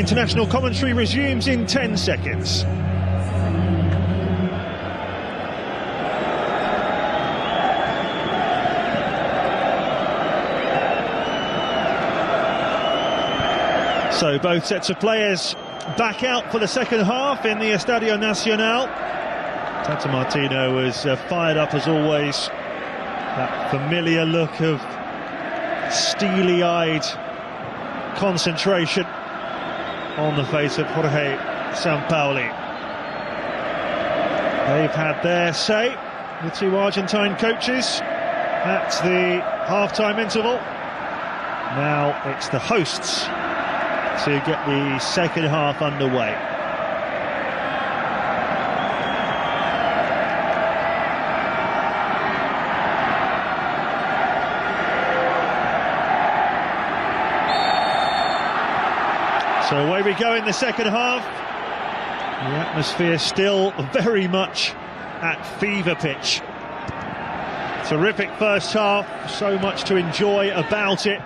International commentary resumes in 10 seconds. So both sets of players back out for the second half in the Estadio Nacional. Tata Martino was fired up as always. That familiar look of steely-eyed concentration on the face of Jorge Sampaoli. They've had their say, the two Argentine coaches, at the half-time interval. Now it's the hosts to get the second half underway. So away we go in the second half. The atmosphere still very much at fever pitch. Terrific first half, so much to enjoy about it.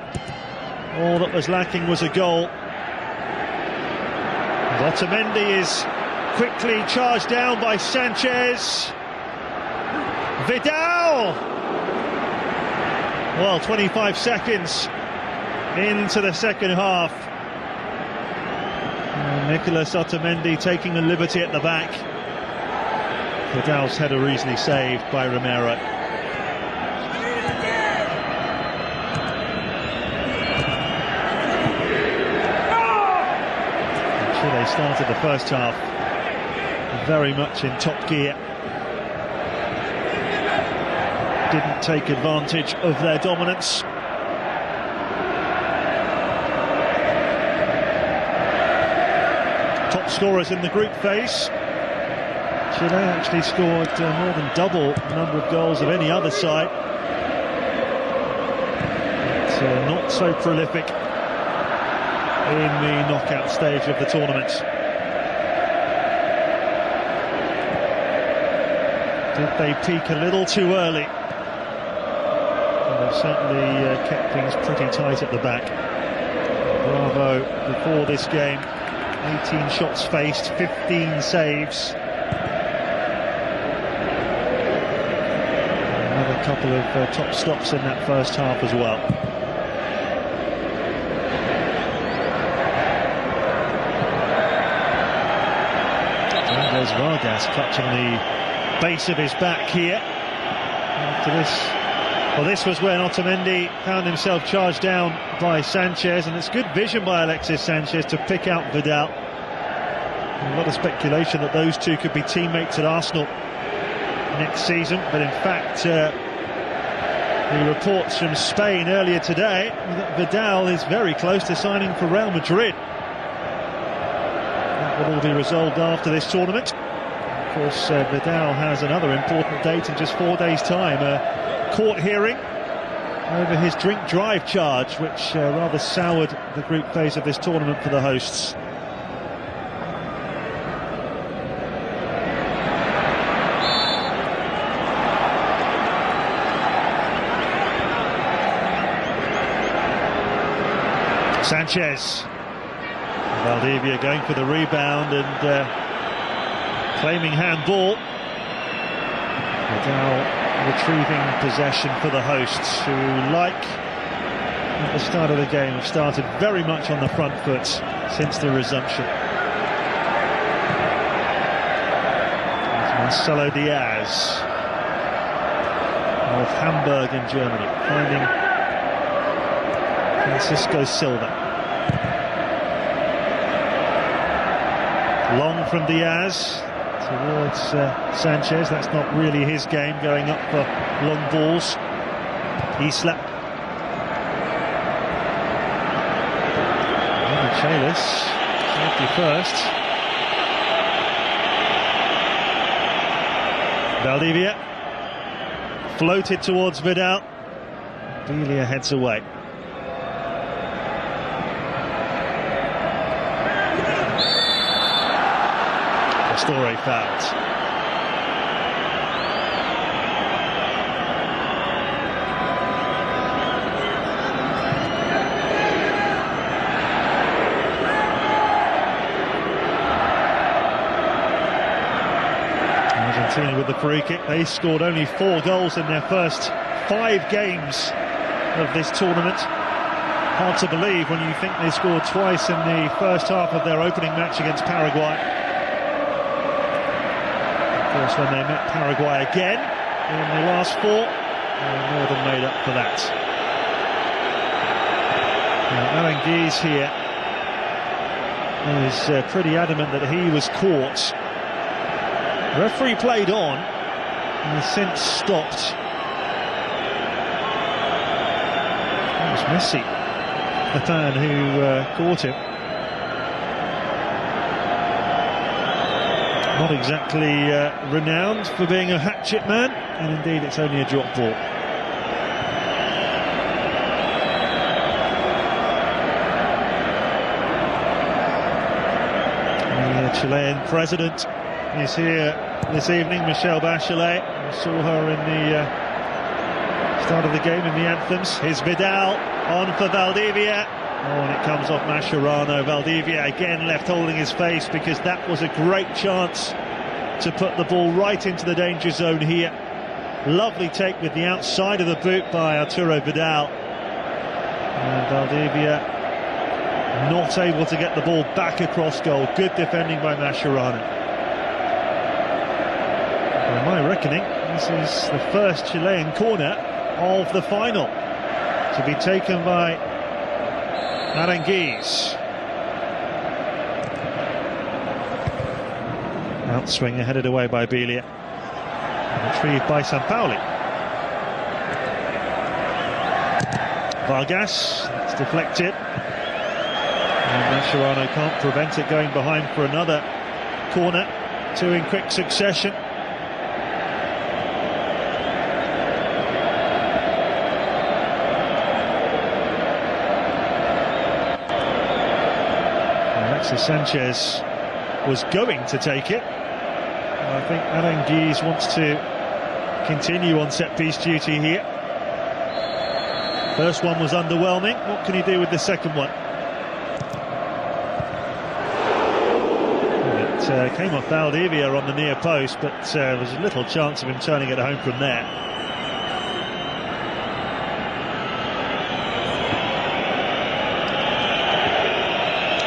All that was lacking was a goal. Otamendi is quickly charged down by Sanchez. Vidal! Well, 25 seconds into the second half. Nicolas Otamendi taking a liberty at the back. Vidal's header easily saved by Romero. Chile started the first half very much in top gear. Didn't take advantage of their dominance. Top scorers in the group phase. Chile actually scored more than double the number of goals of any other side. But not so prolific in the knockout stage of the tournament. Did they peak a little too early? Well, they've certainly kept things pretty tight at the back. Bravo before this game. 18 shots faced, 15 saves. Another couple of top stops in that first half as well. There's Vargas clutching the base of his back here. After this, well, this was when Otamendi found himself charged down by Sanchez, and it's good vision by Alexis Sanchez to pick out Vidal. A lot of speculation that those two could be teammates at Arsenal next season, but in fact the reports from Spain earlier today that Vidal is very close to signing for Real Madrid. That will all be resolved after this tournament. Of course, Vidal has another important date in just 4 days' time, a court hearing over his drink-drive charge, which rather soured the group phase of this tournament for the hosts. Sanchez. Valdivia going for the rebound and claiming handball. Vidal retrieving possession for the hosts, who, like at the start of the game, have started very much on the front foot since the resumption. There's Marcelo Diaz of Hamburg in Germany, finding Francisco Silva. Long from Diaz towards Sanchez. That's not really his game, going up for long balls. Isla. Chalis, safety first. Valdivia floated towards Vidal. Delia heads away. Pastore fouled. Argentina with the free kick. They scored only 4 goals in their first 5 games of this tournament. Hard to believe when you think they scored twice in the first half of their opening match against Paraguay. Of course, when they met Paraguay again in the last 4, they more than made up for that. Now, Aranguiz here is pretty adamant that he was caught. The referee played on and has since stopped. It was Messi, the fan who caught him. Not exactly renowned for being a hatchet man, and indeed it's only a drop ball. The Chilean president is here this evening, Michelle Bachelet. I saw her in the start of the game in the anthems. Here's Vidal on for Valdivia. Oh, and it comes off Mascherano. Valdivia again left holding his face, because that was a great chance to put the ball right into the danger zone here. Lovely take with the outside of the boot by Arturo Vidal. And Valdivia not able to get the ball back across goal. Good defending by Mascherano. By my reckoning, this is the first Chilean corner of the final, to be taken by Aranguiz. Outswing headed away by Belia. Retrieved by Sampaoli. Vargas, it's deflected. And Mascherano can't prevent it, going behind for another corner. 2 in quick succession. Alexis Sanchez was going to take it. I think Aranguiz wants to continue on set-piece duty here. First one was underwhelming. What can he do with the second one? It came off Valdivia on the near post, but there was little chance of him turning it home from there.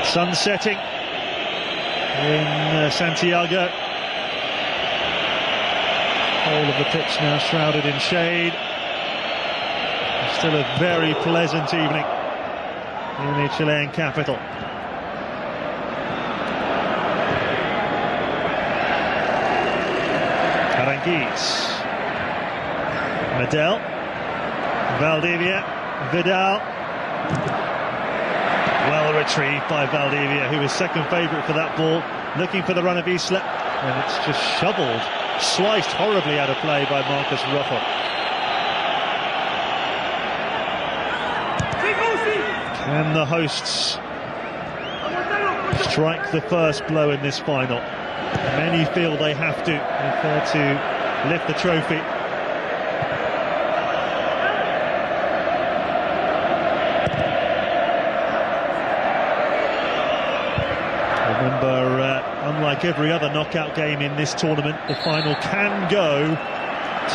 Sun setting in Santiago. All of the pitch now shrouded in shade. Still a very pleasant evening in the Chilean capital. Aranguiz, Medel, Valdivia, Vidal. Well retrieved by Valdivia, who was second favourite for that ball, looking for the run of Isla, and it's just shoveled, sliced horribly out of play by Marcus Rojo. Can the hosts strike the first blow in this final? Many feel they have to if they're to lift the trophy. Remember, unlike every other knockout game in this tournament, the final can go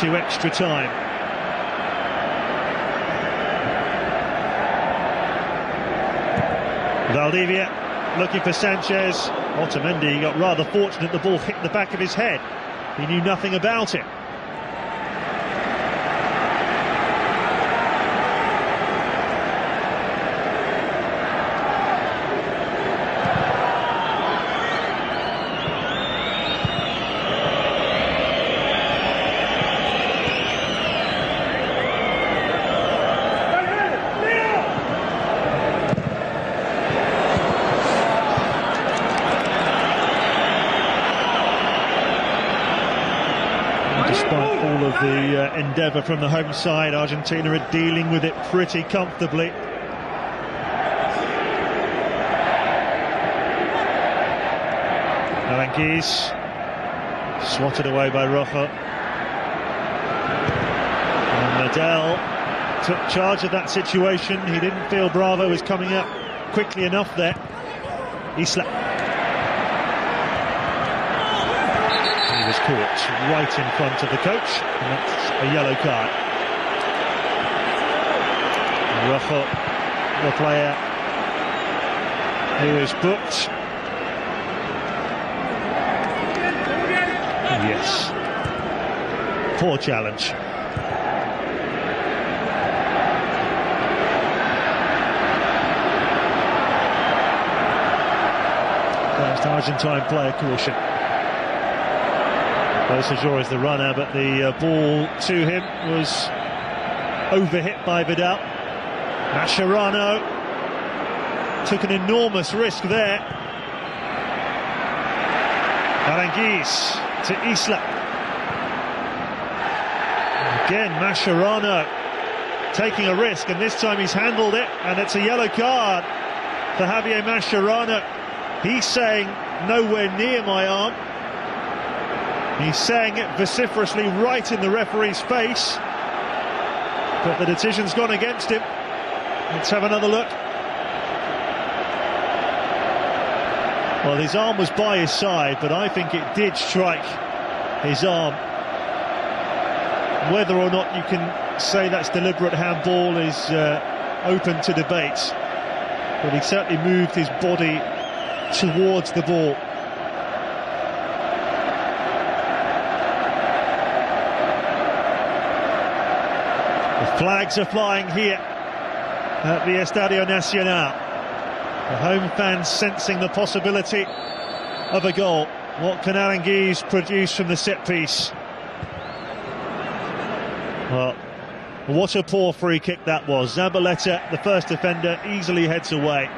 to extra time. Valdivia looking for Sanchez. Otamendi got rather fortunate, the ball hit the back of his head. He knew nothing about it. Despite all of the endeavour from the home side, Argentina are dealing with it pretty comfortably. Aranguiz, swatted away by Rojo. And Medel took charge of that situation. He didn't feel Bravo was coming up quickly enough there. Isla. He was court, right in front of the coach, and that's a yellow card. Rojo, the player who is booked. Yes. Poor challenge. First Argentine player caution. Bosajor is the runner, but the ball to him was overhit by Vidal. Mascherano took an enormous risk there. Aranguiz to Isla. Again, Mascherano taking a risk, and this time he's handled it, and it's a yellow card for Javier Mascherano. He's saying, nowhere near my arm. He's saying it vociferously right in the referee's face, but the decision's gone against him. Let's have another look. Well, his arm was by his side, but I think it did strike his arm. Whether or not you can say that's deliberate handball is open to debate, but he certainly moved his body towards the ball. The flags are flying here at the Estadio Nacional. The home fans sensing the possibility of a goal. What can Aranguiz produce from the set piece? Well, what a poor free kick that was. Zabaleta, the first defender, easily heads away.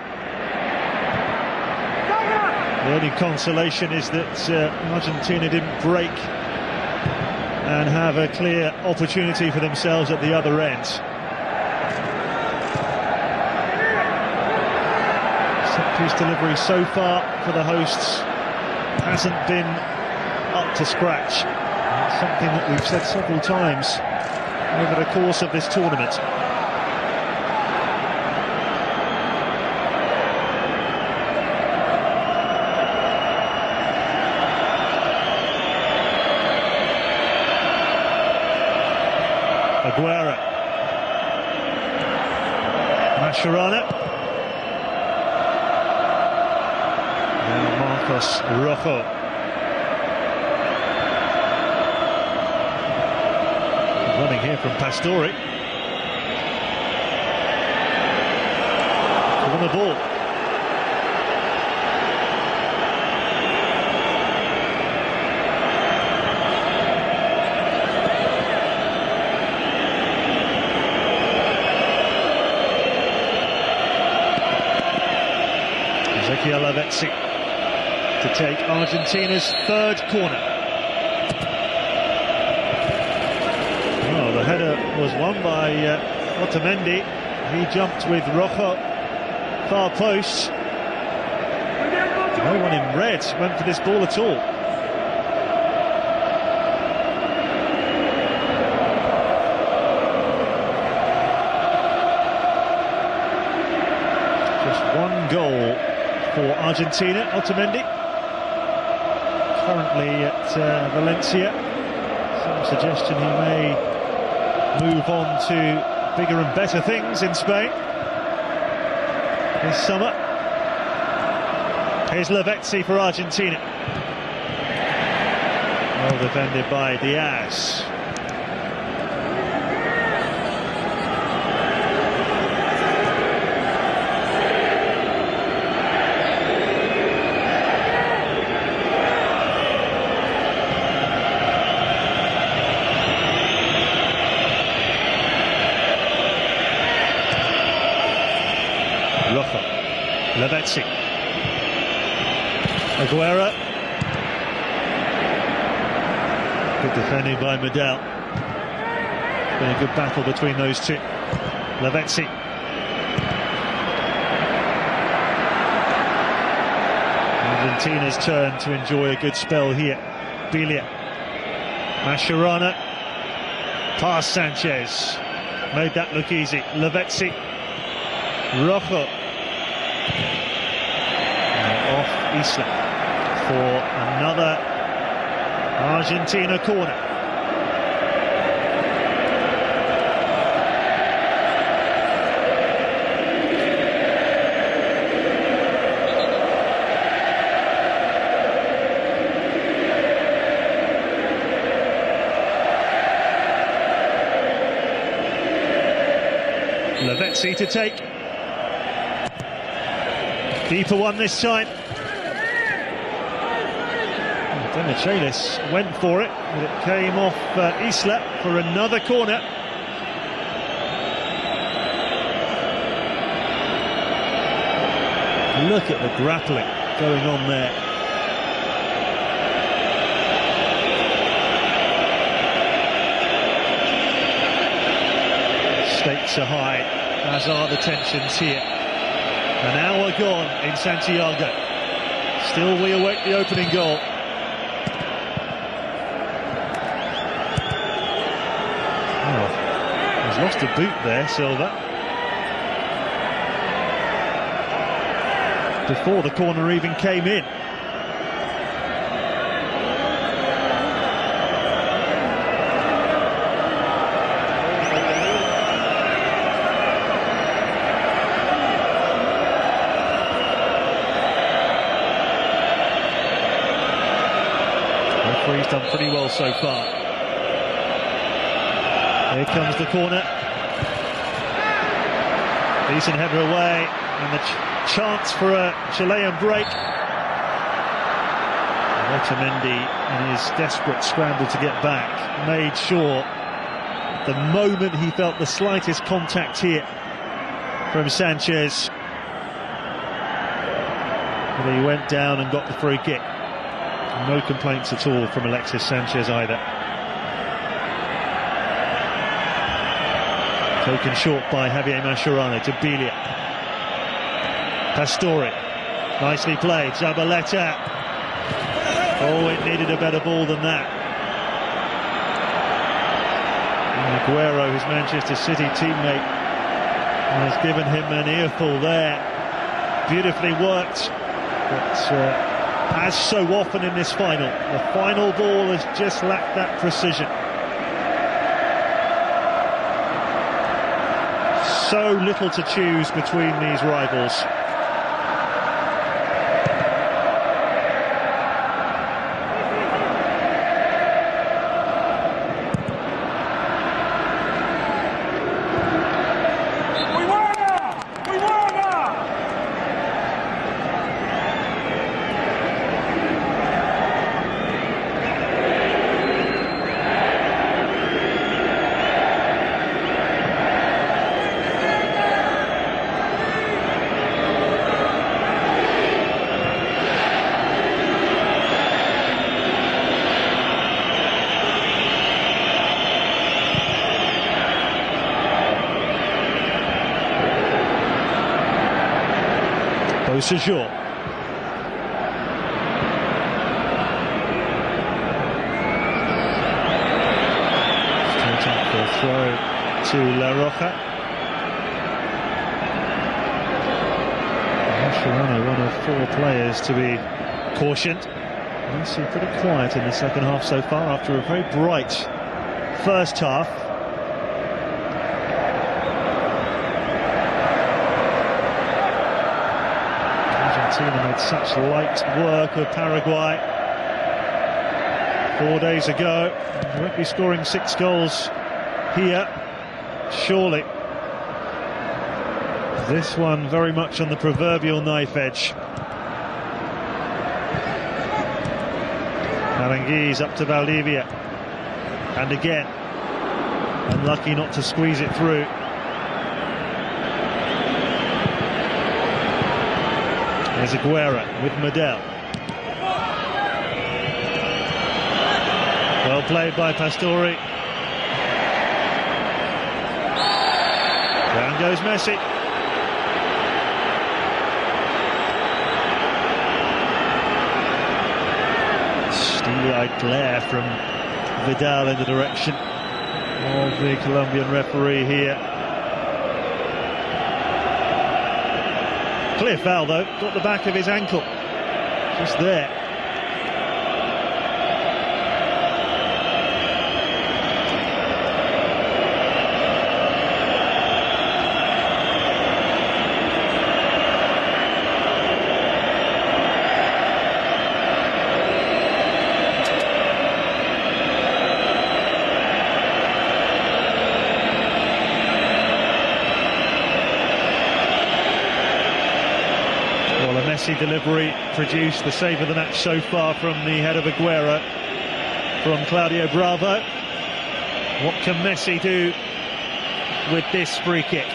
The only consolation is that Argentina didn't break and have a clear opportunity for themselves at the other end. Set-piece delivery so far for the hosts hasn't been up to scratch. It's something that we've said several times over the course of this tournament. Aguero, Mascherano, now Marcos Rojo. Running here from Pastore. On the ball. Lavezzi to take Argentina's third corner. Oh, the header was won by Otamendi. He jumped with Rojo, far post. No one in red went for this ball at all. Just one goal for Argentina. Otamendi currently at Valencia. Some suggestion he may move on to bigger and better things in Spain this summer. Here's Lavezzi for Argentina. Well defended by Diaz. Rojo, Lavezzi, Aguero. Good defending by Medel. Been a good battle between those two. Lavezzi. Argentina's turn to enjoy a good spell here. Belia, Mascherano, past Sanchez. Made that look easy. Lavezzi, Rojo. Off Isla for another Argentina corner. Lavezzi to take. Deeper one this time. Demichelis went for it, but it came off Isla for another corner. Look at the grappling going on there. Stakes are high, as are the tensions here. An hour gone in Santiago. Still we await the opening goal. Oh, he's lost a boot there, Silva. Before the corner even came in. Referee's done pretty well so far. Here comes the corner. Decent header away, and the chance for a Chilean break. Otamendi, in his desperate scramble to get back, made sure the moment he felt the slightest contact here from Sanchez, and he went down and got the free kick. No complaints at all from Alexis Sanchez either. Taken short by Javier Mascherano to Belia. Pastore, nicely played. Zabaleta. Oh, it needed a better ball than that. And Aguero, his Manchester City teammate, has given him an earful there. Beautifully worked, but as so often in this final, the final ball has just lacked that precision. So little to choose between these rivals. Beausejour. Straight up for a throw to La Roja. Mascherano, one of 4 players to be cautioned. He's been pretty quiet in the second half so far after a very bright first half. Argentina made such light work of Paraguay 4 days ago. They won't be scoring 6 goals here, surely. This one very much on the proverbial knife edge. Aranguiz up to Valdivia, and again unlucky not to squeeze it through. There's Aguero with Medel. Well played by Pastore. Down goes Messi. Steely-eyed glare from Vidal in the direction of the Colombian referee here. Clear foul though, got the back of his ankle, just there. Messi delivery produced the save of the match so far from the head of Aguero from Claudio Bravo. What can Messi do with this free kick?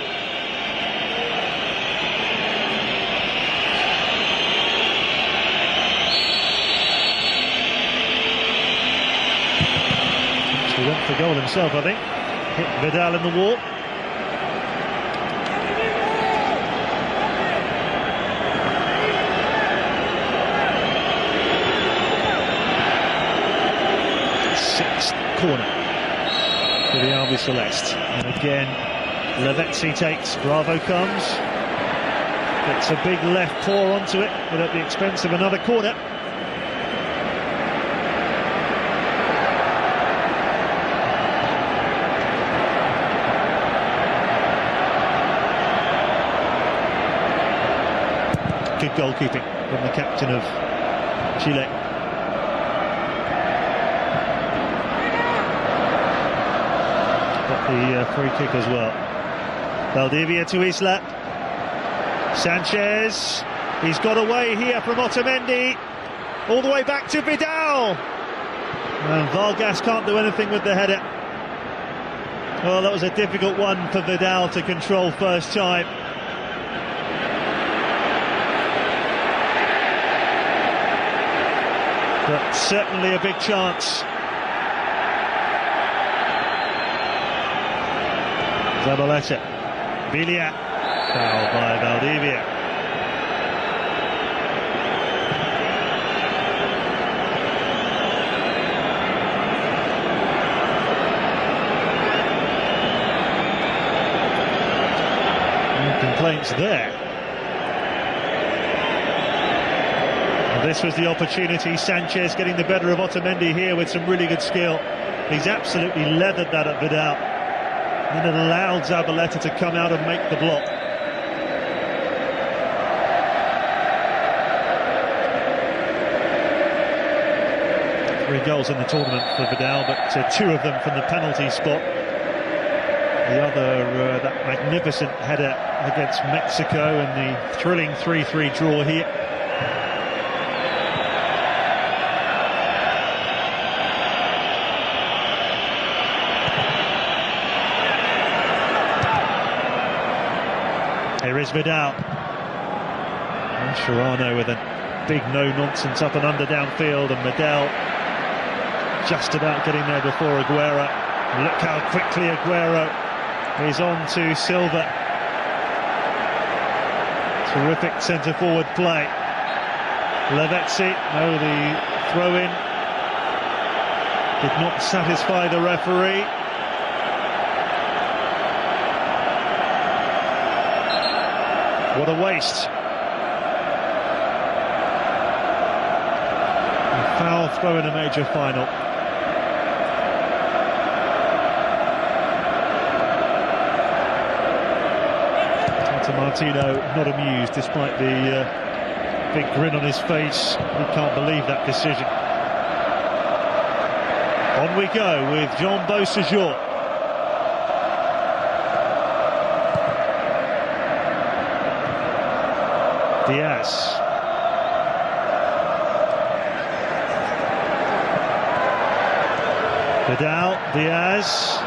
He went for goal himself, I think. Hit Vidal in the wall. Sixth corner for the Albi Celeste. And again, Lavezzi takes, Bravo comes. Gets a big left paw onto it, but at the expense of another corner. Good goalkeeping from the captain of Chile. Got the free kick as well. Valdivia to Isla. Sanchez. He's got away here from Otamendi. All the way back to Vidal. And Vargas can't do anything with the header. Well, that was a difficult one for Vidal to control first time. But certainly a big chance. Zabaleta. Bilia. Foul by Valdivia. No complaints there. This was the opportunity. Sanchez getting the better of Otamendi here with some really good skill. He's absolutely leathered that at Vidal. And it allowed Zabaleta to come out and make the block. Three goals in the tournament for Vidal, but two of them from the penalty spot. The other, that magnificent header against Mexico, and the thrilling 3-3 draw here. Here is Vidal. Mascherano with a big no-nonsense up and under downfield, and Vidal just about getting there before Aguero. Look how quickly Aguero is on to Silva. Terrific centre-forward play. Lavezzi, no, the throw-in did not satisfy the referee. What a waste. A foul throw in a major final. Martino not amused despite the big grin on his face. He can't believe that decision. On we go with Jean Beausejour. Diaz. Vidal, Diaz.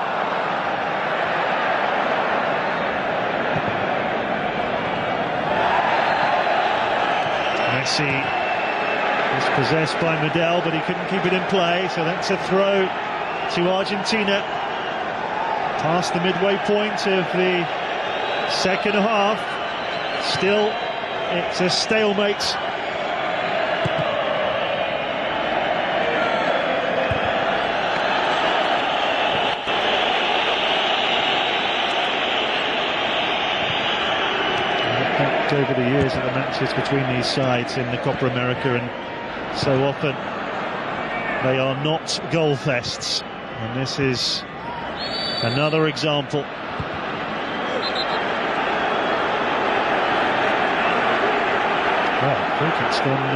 Messi was possessed by Vidal, but he couldn't keep it in play, so that's a throw to Argentina. Past the midway point of the second half. Still, it's a stalemate. Over the years of the matches between these sides in the Copa America, and so often they are not goal fests, and this is another example. Well, free kick's gone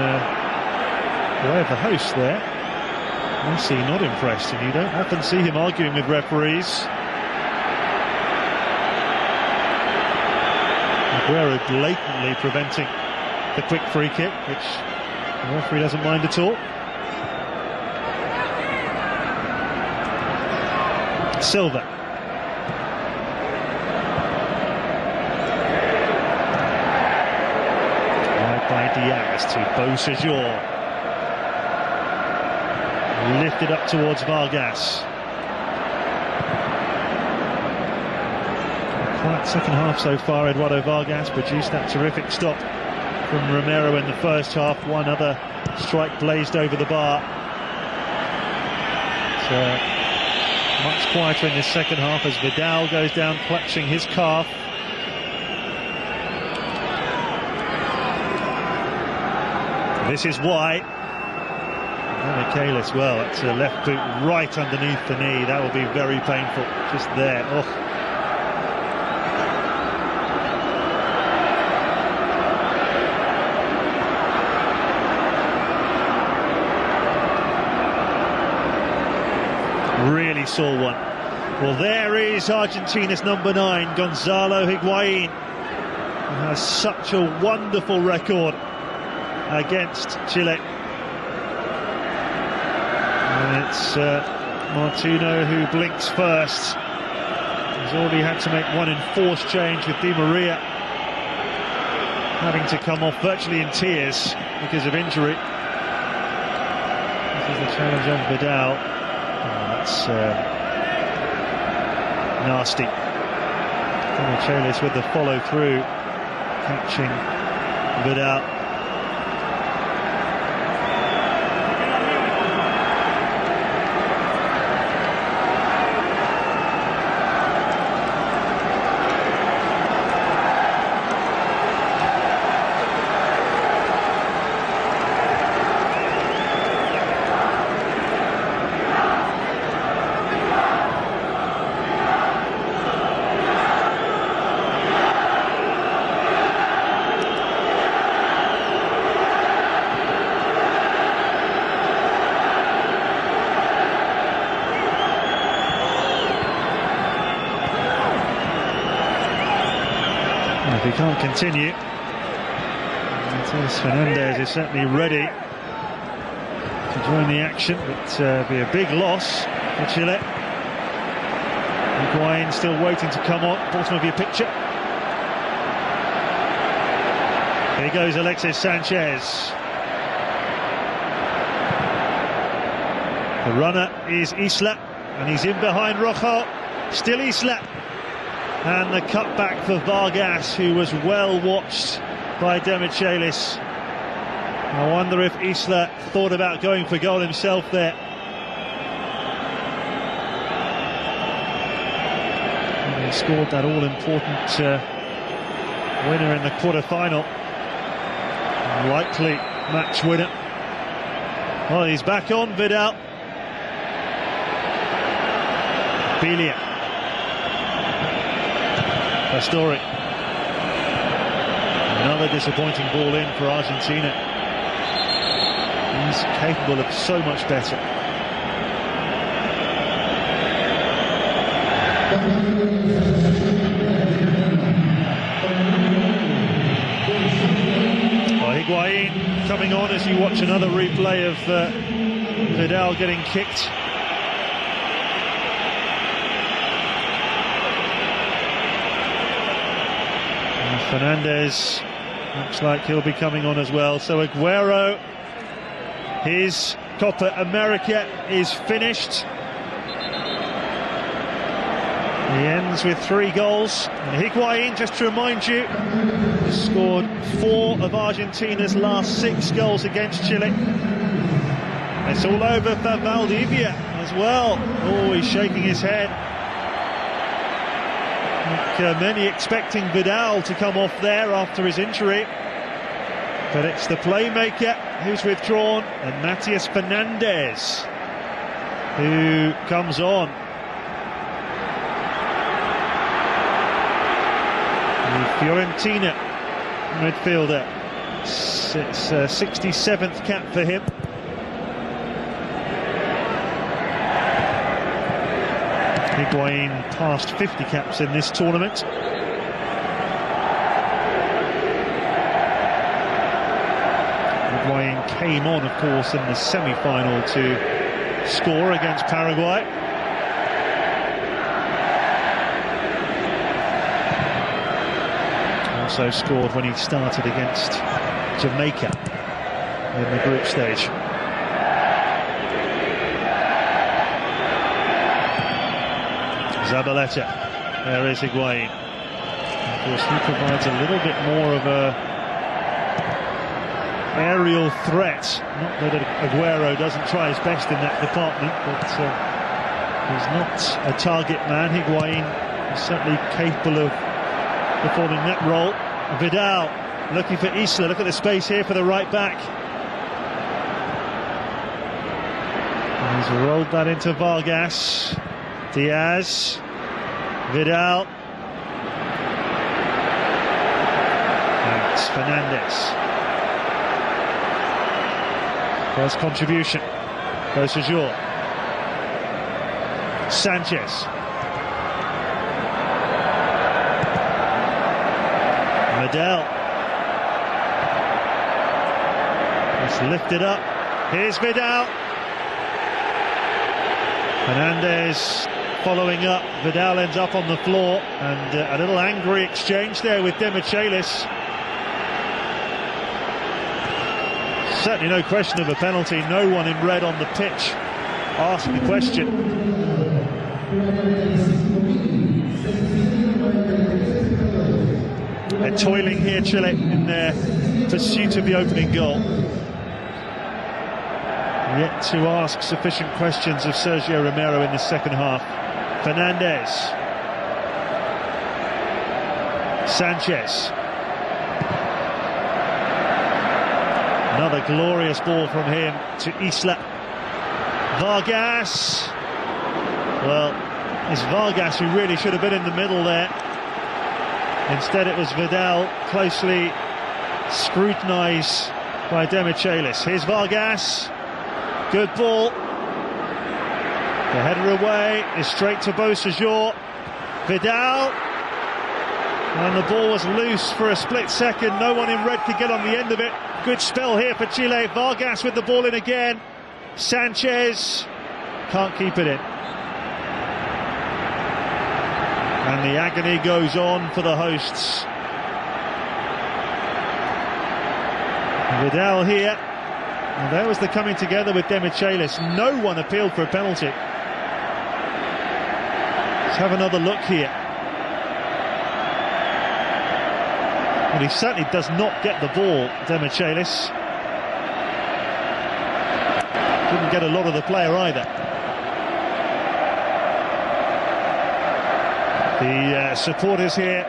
the way of the host there. Messi not impressed, and you don't often see him arguing with referees. Aguero blatantly preventing the quick free kick, which the referee doesn't mind at all. Silva. Right by Diaz to Beausejour. Lifted up towards Vargas. Quiet second half so far. Eduardo Vargas produced that terrific stop from Romero in the first half. One other strike blazed over the bar. So much quieter in the second half as Vidal goes down clutching his calf. This is why Michaelis, well, that's a left boot right underneath the knee. That will be very painful. Just there. Oh. Really saw one. Well, there is Argentina's number 9, Gonzalo Higuain, who has such a wonderful record against Chile. And it's Martino who blinks first. He's already had to make one enforced change with Di Maria having to come off virtually in tears because of injury. This is the challenge on Vidal. That's nasty. Michaelis with the follow through, catching Vidal. If he can't continue, Matheus Fernandes is certainly ready to join the action, but be a big loss for Chile. Higuain still waiting to come on, bottom of your picture. Here goes Alexis Sanchez. The runner is Isla, and he's in behind Rojo. Still Isla. And the cutback for Vargas, who was well watched by De Michelis. I wonder if Isla thought about going for goal himself there. And he scored that all-important winner in the quarter-final. Likely match winner. Well, he's back on, Vidal. Belia. Pastore. Another disappointing ball in for Argentina. He's capable of so much better. Well, Higuain coming on as you watch another replay of Vidal getting kicked. Fernandes looks like he'll be coming on as well. So Aguero, his Copa America is finished. He ends with 3 goals. And Higuain, just to remind you, scored 4 of Argentina's last 6 goals against Chile. It's all over for Valdivia as well. Oh, he's shaking his head. Many expecting Vidal to come off there after his injury, but it's the playmaker who's withdrawn, and Matheus Fernandes who comes on. The Fiorentina midfielder, it's 67th cap for him. Higuain passed 50 caps in this tournament. Higuain came on, of course, in the semi-final to score against Paraguay. Also scored when he started against Jamaica in the group stage. Zabaleta, there is Higuain. Of course, he provides a little bit more of a aerial threat. Not that Aguero doesn't try his best in that department, but he's not a target man. Higuain is certainly capable of performing that role. Vidal looking for Isla. Look at the space here for the right back. And he's rolled that into Vargas. Diaz. Vidal. And it's Fernandez. First contribution goes to João. Sanchez. Medel. It's lifted up. Here's Vidal. Fernandez following up. Vidal ends up on the floor, and a little angry exchange there with Demichelis. Certainly no question of a penalty. No one in red on the pitch asked the question. They're toiling here, Chile, in their pursuit of the opening goal. Yet to ask sufficient questions of Sergio Romero in the second half. Fernandez. Sanchez. Another glorious ball from him to Isla. Vargas. Well, it's Vargas who really should have been in the middle there. Instead it was Vidal, closely scrutinised by Demichelis. Here's Vargas. Good ball. The header away is straight to Beausejour. Vidal. And the ball was loose for a split second. No one in red could get on the end of it. Good spell here for Chile. Vargas with the ball in again. Sanchez can't keep it in. And the agony goes on for the hosts. Vidal here. And there was the coming together with Demichelis. No one appealed for a penalty. Let's have another look here. And he certainly does not get the ball, Demichelis. Didn't get a lot of the player either. The supporters here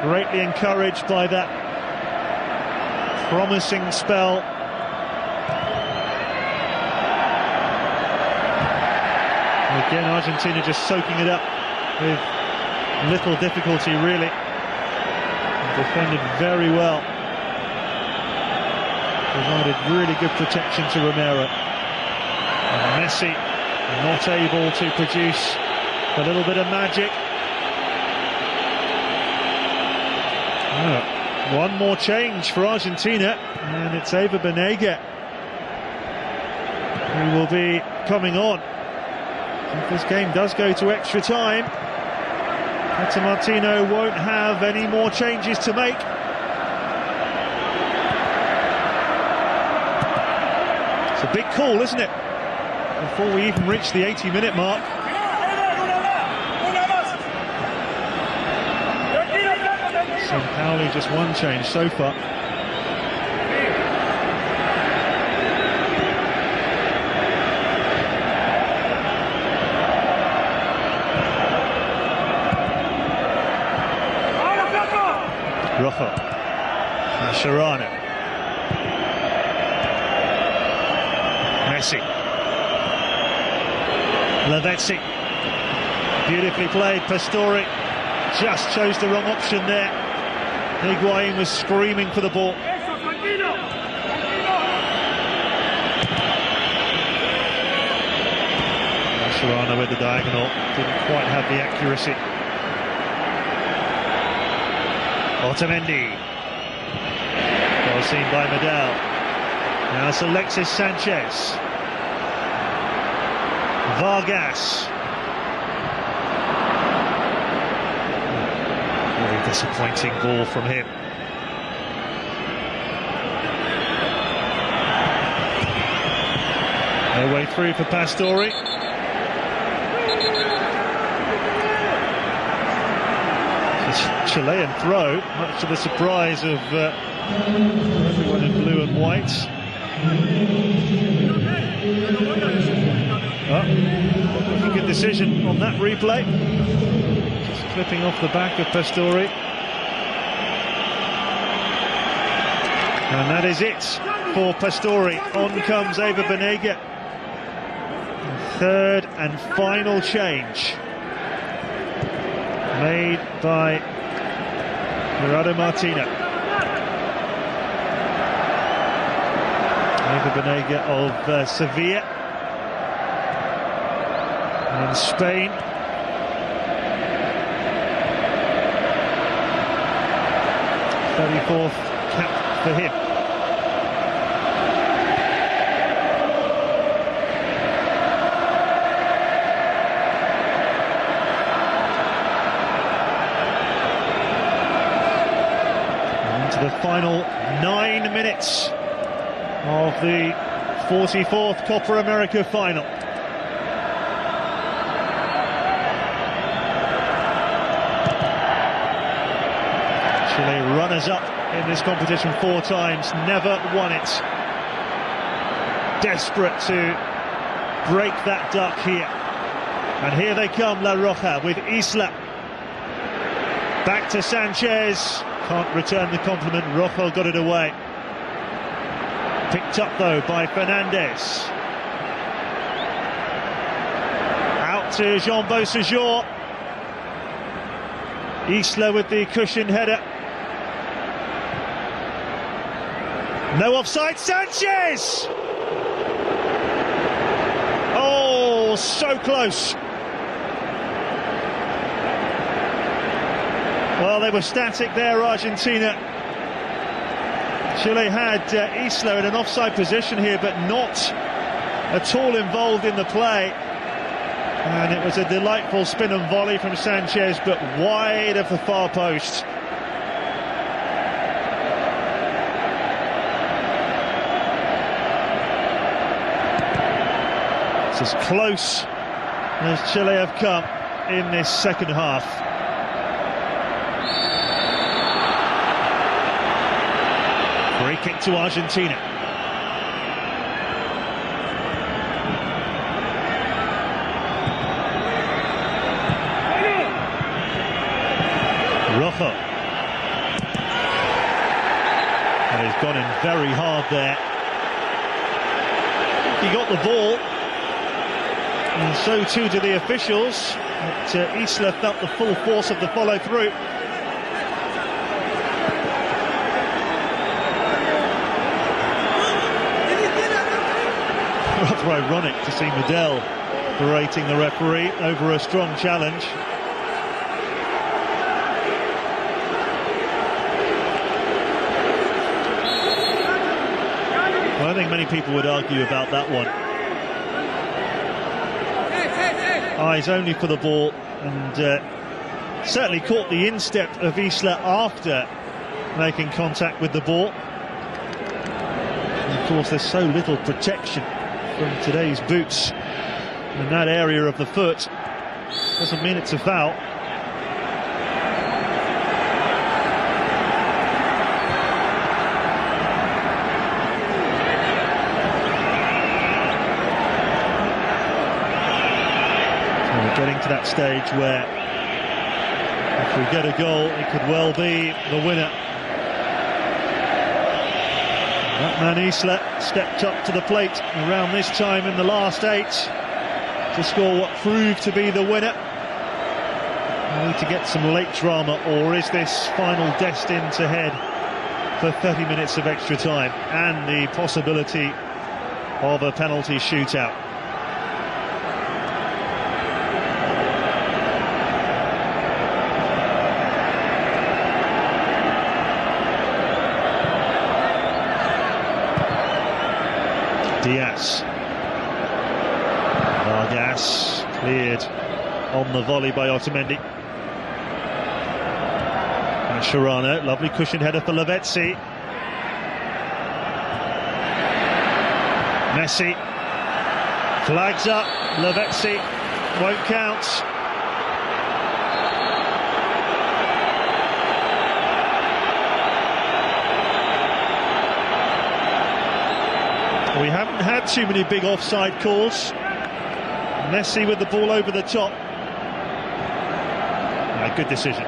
greatly encouraged by that promising spell. And again, Argentina just soaking it up with little difficulty, really. Defended very well. Provided really good protection to Romero. And Messi not able to produce a little bit of magic. One more change for Argentina, and it's Eva Banega who will be coming on. If this game does go to extra time, Tata Martino won't have any more changes to make. It's a big call, isn't it? Before we even reach the 80-minute mark. Sampaoli just one change so far. Rojo, Mascherano, Messi, Lavezzi, beautifully played. Pastore just chose the wrong option there. Higuain was screaming for the ball. Mascherano with the diagonal, didn't quite have the accuracy. Otamendi, well seen by Medel. Now it's Alexis Sanchez. Vargas. Very disappointing ball from him. No way through for Pastore. Chilean throw, much to the surprise of everyone in blue and white. Oh, good decision on that replay. Just clipping off the back of Pastore. And that is it for Pastore. On comes Eva Banega. Third and final change made by Gerardo Martino. Eva Banega of Sevilla in Spain. '34th cap for him. The final 9 minutes of the 44th Copa America final. Chile runners-up in this competition 4 times, never won it. Desperate to break that duck here. And here they come, La Roja with Isla. Back to Sanchez. Can't return the compliment. Rojo got it away. Picked up though by Fernandez. Out to Jean Beausejour. Isla with the cushion header. No offside. Sanchez! Oh, so close. Well, they were static there, Argentina. Chile had Isla in an offside position here, but not at all involved in the play. And it was a delightful spin and volley from Sanchez, but wide of the far post. It's as close as Chile have come in this second half. Free kick to Argentina. Rojo. And he's gone in very hard there. He got the ball. And so too do the officials. But Isla felt the full force of the follow-through. Rather ironic to see Medel berating the referee over a strong challenge. Well, I think many people would argue about that one. Eyes only for the ball, and certainly caught the instep of Isla after making contact with the ball. And of course, there's so little protection from today's boots in that area of the foot. Doesn't mean it's a foul. So we're getting to that stage where if we get a goal, it could well be the winner. That man Isla stepped up to the plate around this time in the last 8 to score what proved to be the winner. We need to get some late drama, or is this final destined to head for 30 minutes of extra time and the possibility of a penalty shootout? Diaz. Vargas cleared on the volley by Otamendi. Mascherano, lovely cushioned header for Lavezzi. Messi flags up, Lavezzi won't count. We haven't had too many big offside calls. Messi with the ball over the top. Good decision.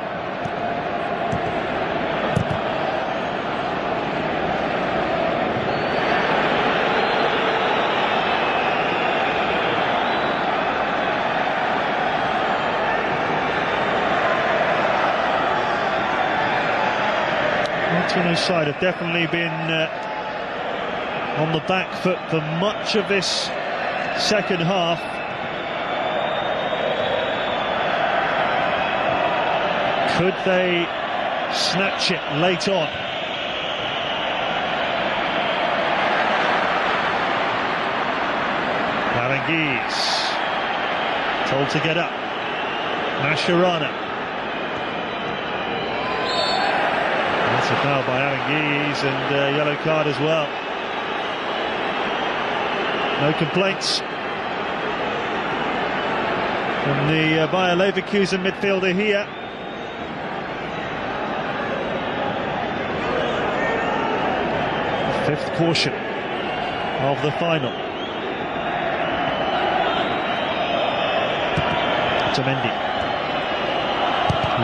Martino's side have definitely been on the back foot for much of this second half. Could they snatch it late on? Aranguiz told to get up. Mascherano. That's a foul by Aranguiz and a yellow card as well. No complaints from the Bayer Leverkusen midfielder here. Fifth caution of the final. Otamendi.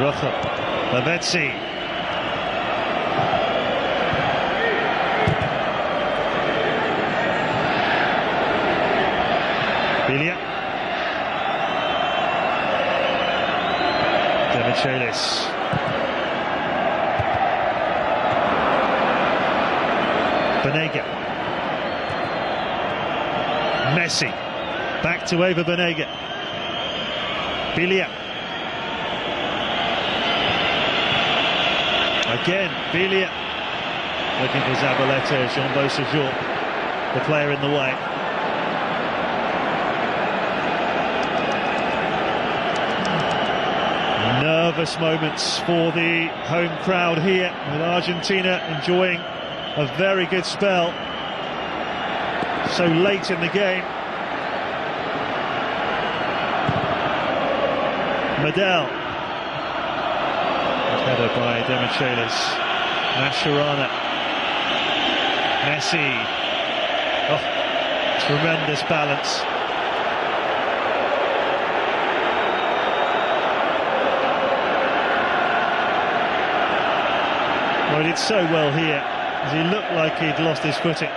Rojo. Lavezzi. Bilia. Demichelis. Banega. Messi. Back to Eva Banega. Bilia. Again, Bilia. Looking for Zabaleta. Jean-Beau Sejour, the player in the way. Nervous moments for the home crowd here, with Argentina enjoying a very good spell so late in the game. Medel. Header by Demichelis. Mascherano. Messi. Oh, tremendous balance. Well, he did so well here, as he looked like he'd lost his footing.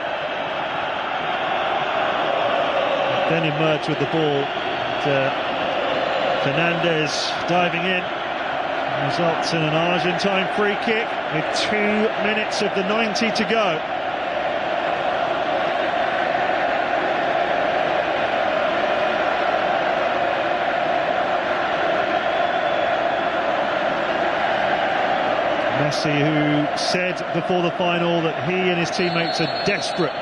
Then emerged with the ball. Fernandez diving in. Results in an Argentine free kick with 2 minutes of the 90 to go. Messi, who said before the final that he and his teammates are desperate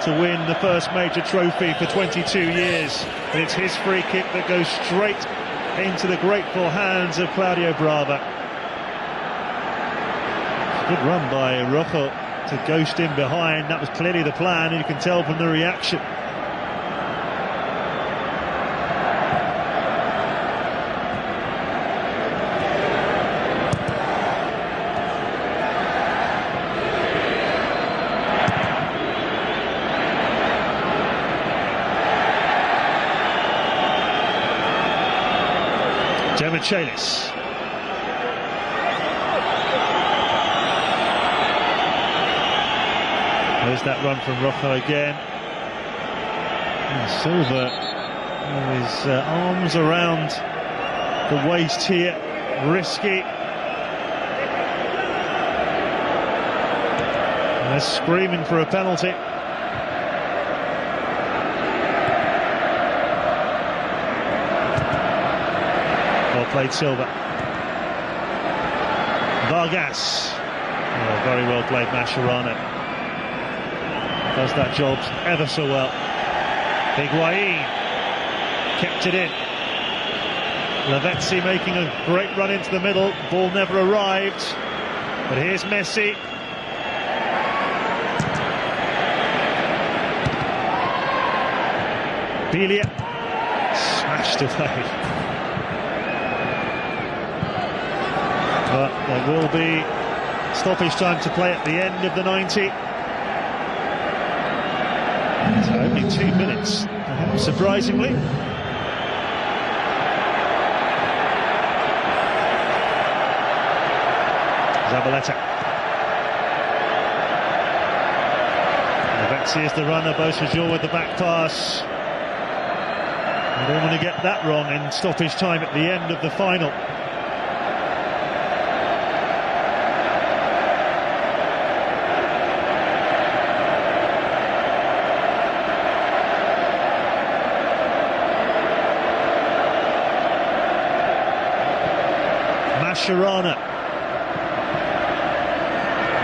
to win the first major trophy for 22 years. And it's his free kick that goes straight into the grateful hands of Claudio Brava. Good run by Rojo to ghost in behind. That was clearly the plan, and you can tell from the reaction. Demichelis. There's that run from Rojo again. And Silva with his arms around the waist here. Risky. And they're screaming for a penalty. Played Silva. Vargas. Oh, very well played Mascherano. does that job ever so well. Higuain kept it in. Lavezzi making a great run into the middle. Ball never arrived. But here's Messi. Belia smashed away. But there will be stoppage time to play at the end of the 90. So only 2 minutes, perhaps surprisingly. Zabaleta. Lavezzi is the runner, Beausejour with the back pass. I don't want to get that wrong in stoppage time at the end of the final. Mascherano.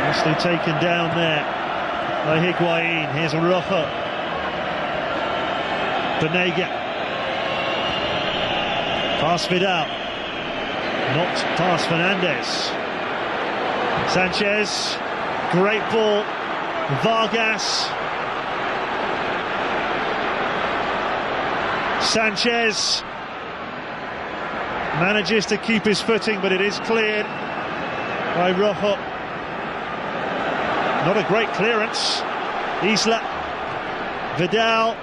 Nicely taken down there by Higuain. Here's Rojo. Banega. Pass Vidal. Not past Fernandez. Sanchez. Great ball. Vargas. Sanchez manages to keep his footing, but it is cleared by Rojo. Not a great clearance. Isla. Vidal.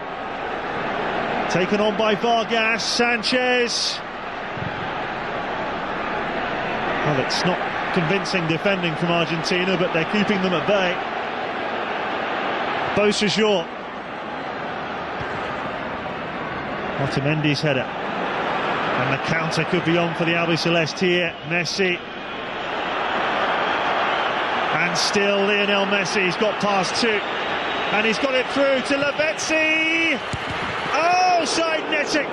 Taken on by Vargas. Sanchez. Well, it's not convincing defending from Argentina, but they're keeping them at bay. Beausejour. Otamendi's header. And the counter could be on for the Albiceleste here. Messi. And still Lionel Messi. He's got past two. And he's got it through to Lavezzi. Oh, side netting.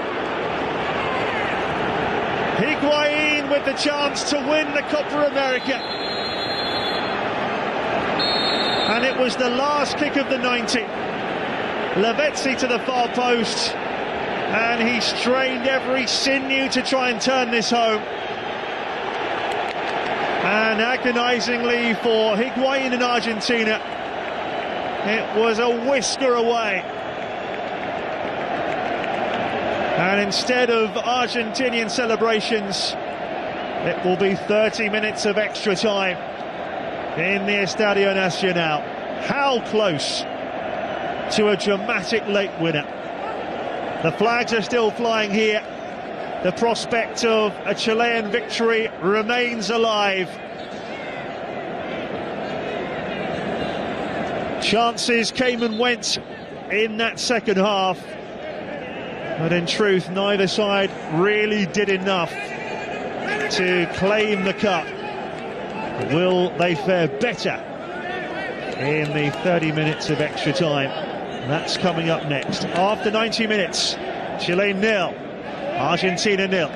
Higuain with the chance to win the Copa America. And it was the last kick of the 90. Lavezzi to the far post. And he strained every sinew to try and turn this home. And agonisingly for Higuain in Argentina, it was a whisker away. And instead of Argentinian celebrations, it will be 30 minutes of extra time in the Estadio Nacional. How close to a dramatic late winner. The flags are still flying here. The prospect of a Chilean victory remains alive. Chances came and went in that second half. But in truth, neither side really did enough to claim the cup. Will they fare better in the 30 minutes of extra time? That's coming up next. After 90 minutes, Chile 0, Argentina 0.